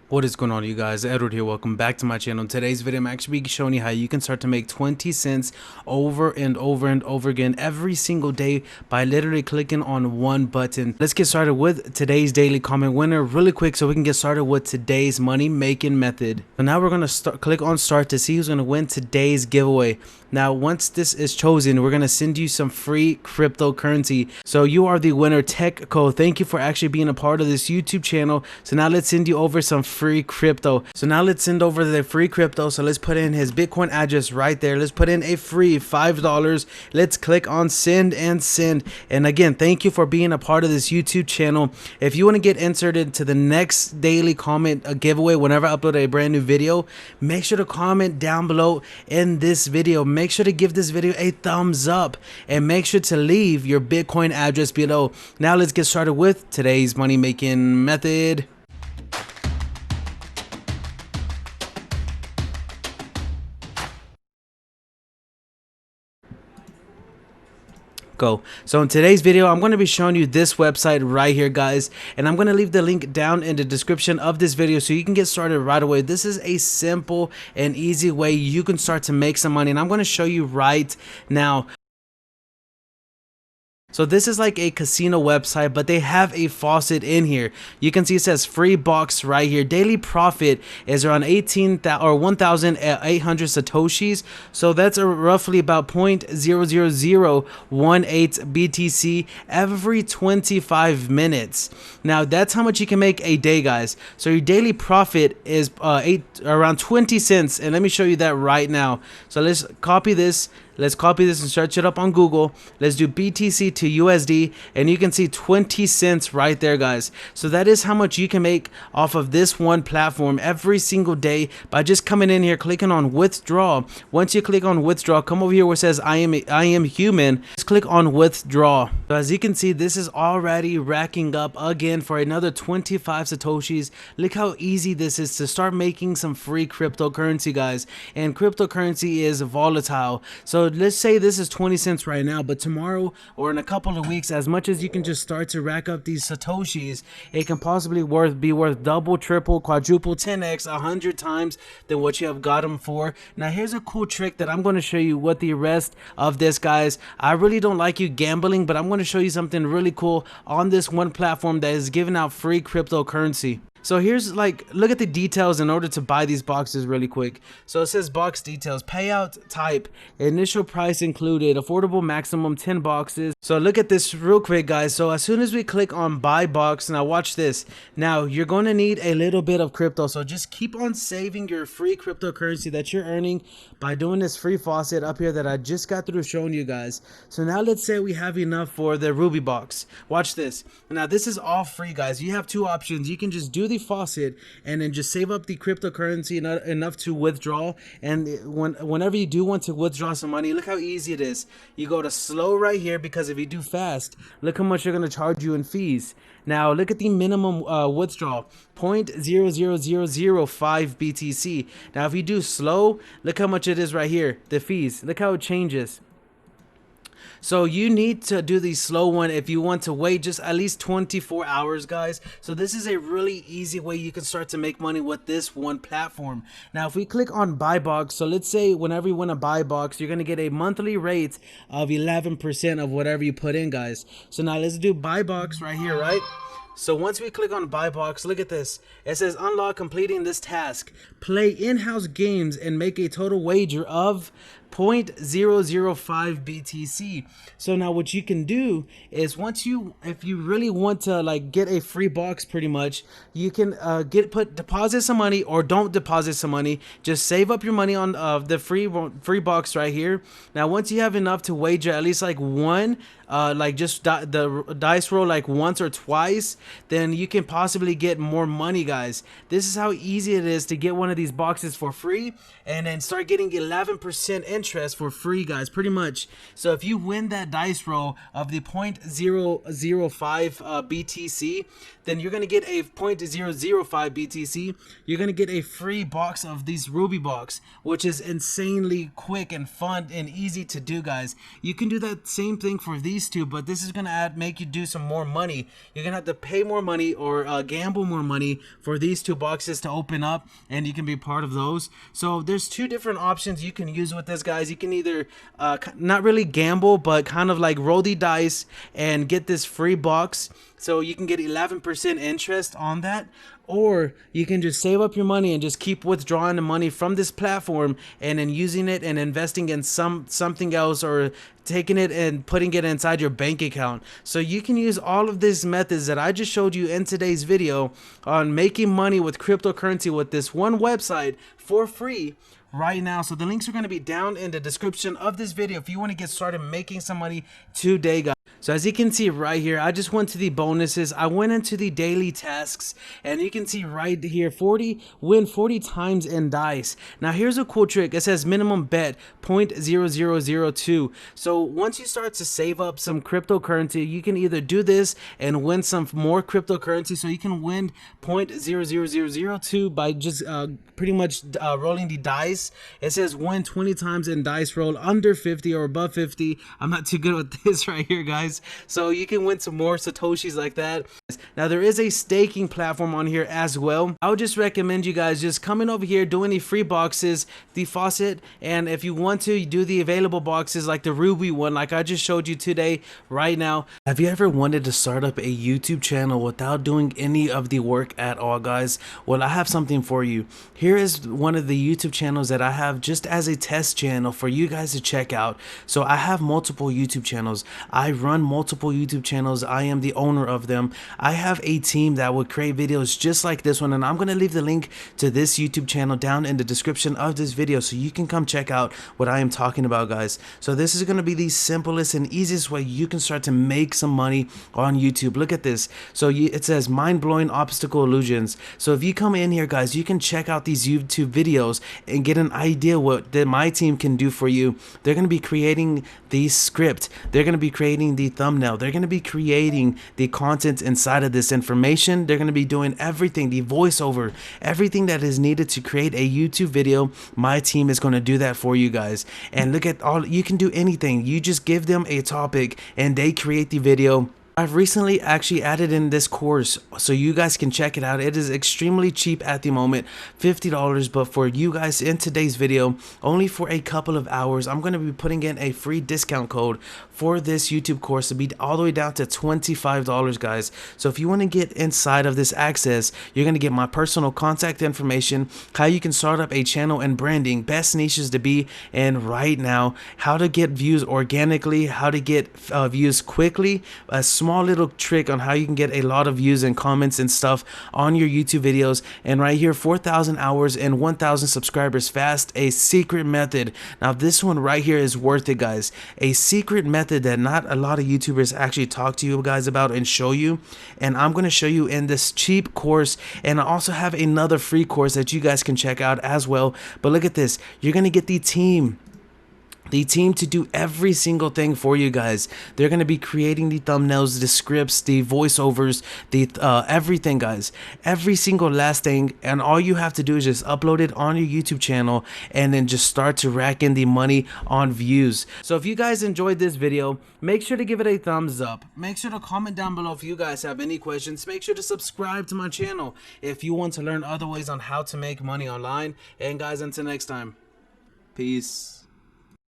What is going on, you guys? Edward here. Welcome back to my channel. In today's video, I'm actually showing you how you can start to make 20 cents over and over and over again every single day by literally clicking on one button. Let's get started with today's daily comment winner really quick so we can get started with today's money making method. So now we're going to click on start to see who's going to win today's giveaway. Now, once this is chosen, we're going to send you some free cryptocurrency. So you are the winner, CashCow. Thank you for actually being a part of this YouTube channel. So now let's send you over some free crypto. So now let's send over the free crypto. So let's put in his Bitcoin address right there. Let's put in a free $5. Let's click on send and send. And again, thank you for being a part of this YouTube channel. If you want to get inserted to the next daily comment giveaway whenever I upload a brand new video, make sure to comment down below in this video. Make sure to give this video a thumbs up and make sure to leave your Bitcoin address below. Now let's get started with today's money making method. Go. So in today's video, I'm going to be showing you this website right here, guys, and I'm going to leave the link down in the description of this video so you can get started right away. This is a simple and easy way you can start to make some money, and I'm going to show you right now. So this is like a casino website, but they have a faucet in here. You can see it says free box right here. Daily profit is around 1,800 satoshis. So that's roughly about 0.00018 BTC every 25 minutes. Now that's how much you can make a day, guys. So your daily profit is around 20 cents. And let me show you that right now. So let's copy this. Let's copy this and search it up on Google. Let's do BTC to USD, and you can see 20 cents right there, guys. So that is how much you can make off of this one platform every single day by just coming in here, clicking on withdraw. Once you click on withdraw, come over here where it says I am human. Just click on withdraw. So as you can see, this is already racking up again for another 25 satoshis. Look how easy this is to start making some free cryptocurrency, guys. And cryptocurrency is volatile. So let's say this is 20 cents right now, but tomorrow or in a couple of weeks, as much as you can just start to rack up these satoshis, it can possibly be worth double, triple, quadruple, 10x, 100 times than what you have got them for. Now here's a cool trick that I'm going to show you with the rest of this, guys. I really don't like you gambling, but I'm going to show you something really cool on this one platform that is giving out free cryptocurrency. So here's look at the details in order to buy these boxes really quick. So it says box details, payout type, initial price included, affordable maximum 10 boxes. So look at this real quick, guys. So as soon as we click on buy box, now watch this. Now you're going to need a little bit of crypto. So just keep on saving your free cryptocurrency that you're earning by doing this free faucet up here that I just got through showing you guys. So now let's say we have enough for the Ruby box. Watch this. Now this is all free, guys. You have two options. You can just do the faucet and then just save up the cryptocurrency enough to withdraw, and whenever you do want to withdraw some money, look how easy it is. You go to slow right here, because if you do fast, look how much they're going to charge you in fees. Now look at the minimum withdrawal, 0.00005 BTC. Now if you do slow, look how much it is right here, the fees. Look how it changes. So you need to do the slow one if you want to wait just at least 24 hours, guys. So this is a really easy way you can start to make money with this one platform. Now, if we click on buy box, so let's say whenever you want to buy box, you're going to get a monthly rate of 11% of whatever you put in, guys. So now let's do buy box right here, right? So once we click on buy box, look at this. It says unlock completing this task. Play in-house games and make a total wager of 0.005 BTC. So now what you can do is if you really want to get a free box, pretty much, you can deposit some money or don't deposit some money. Just save up your money on the free box right here. Now once you have enough to wager at least one, the dice roll once or twice, then you can possibly get more money, guys. This is how easy it is to get one of these boxes for free and then start getting 11% interest interest for free, guys, pretty much. So if you win that dice roll of the 0.005 BTC, then you're gonna get a 0.005 BTC. You're gonna get a free box of these Ruby box, which is insanely quick and fun and easy to do, guys. You can do that same thing for these two, but this is gonna make you do some more money. You're gonna have to pay more money or gamble more money for these two boxes to open up, and you can be part of those. So there's two different options you can use with this, guys. You can either not really gamble, but kind of like roll the dice and get this free box, so you can get 11% interest on that, or you can just save up your money and just keep withdrawing the money from this platform and then using it and investing in something else, or taking it and putting it inside your bank account. So you can use all of these methods that I just showed you in today's video on making money with cryptocurrency with this one website for free right now. So the links are going to be down in the description of this video if you want to get started making some money today, guys. So as you can see right here, I just went to the bonuses. I went into the daily tasks, and you can see right here, win 40 times in dice. Now here's a cool trick. It says minimum bet 0.0002. So once you start to save up some cryptocurrency, you can either do this and win some more cryptocurrency. So you can win 0.00002 by just pretty much rolling the dice. It says win 20 times in dice roll under 50 or above 50. I'm not too good with this right here, guys. So you can win some more satoshis like that. Now there is a staking platform on here as well. I would just recommend you guys just coming over here, doing the free boxes, the faucet, and if you want to, you do the available boxes like the Ruby one, like I just showed you today right now. Have you ever wanted to start up a YouTube channel without doing any of the work at all, guys? Well, I have something for you. Here is one of the YouTube channels that I have just as a test channel for you guys to check out. So I have multiple YouTube channels. I run multiple YouTube channels. I am the owner of them. I have a team that would create videos just like this one, and I'm going to leave the link to this YouTube channel down in the description of this video so you can come check out what I am talking about, guys. So this is going to be the simplest and easiest way you can start to make some money on YouTube. Look at this. So it says mind-blowing obstacle illusions. So if you come in here, guys, you can check out these YouTube videos and get an idea what my team can do for you. They're going to be creating the script. They're going to be creating the thumbnail. They're going to be creating the content inside of this information. They're going to be doing everything, the voiceover, everything that is needed to create a YouTube video. My team is going to do that for you guys. And look at all, you can do anything. You just give them a topic and they create the video. I've recently actually added in this course so you guys can check it out. It is extremely cheap at the moment, $50, but for you guys in today's video, only for a couple of hours, I'm going to be putting in a free discount code for this YouTube course to be all the way down to $25, guys. So if you want to get inside of this access, you're going to get my personal contact information, how you can start up a channel and branding, best niches to be in right now, how to get views organically, how to get views quickly, a small little trick on how you can get a lot of views and comments and stuff on your YouTube videos, and right here 4,000 hours and 1,000 subscribers fast, a secret method. Now this one right here is worth it, guys. A secret method that not a lot of YouTubers actually talk to you guys about and show you, and I'm going to show you in this cheap course, and I also have another free course that you guys can check out as well. But look at this, you're going to get the team to do every single thing for you guys. They're going to be creating the thumbnails, the scripts, the voiceovers, the everything, guys, every single last thing. And all you have to do is just upload it on your YouTube channel and then just start to rack in the money on views. So if you guys enjoyed this video, make sure to give it a thumbs up. Make sure to comment down below if you guys have any questions. Make sure to subscribe to my channel if you want to learn other ways on how to make money online. And guys, until next time, peace.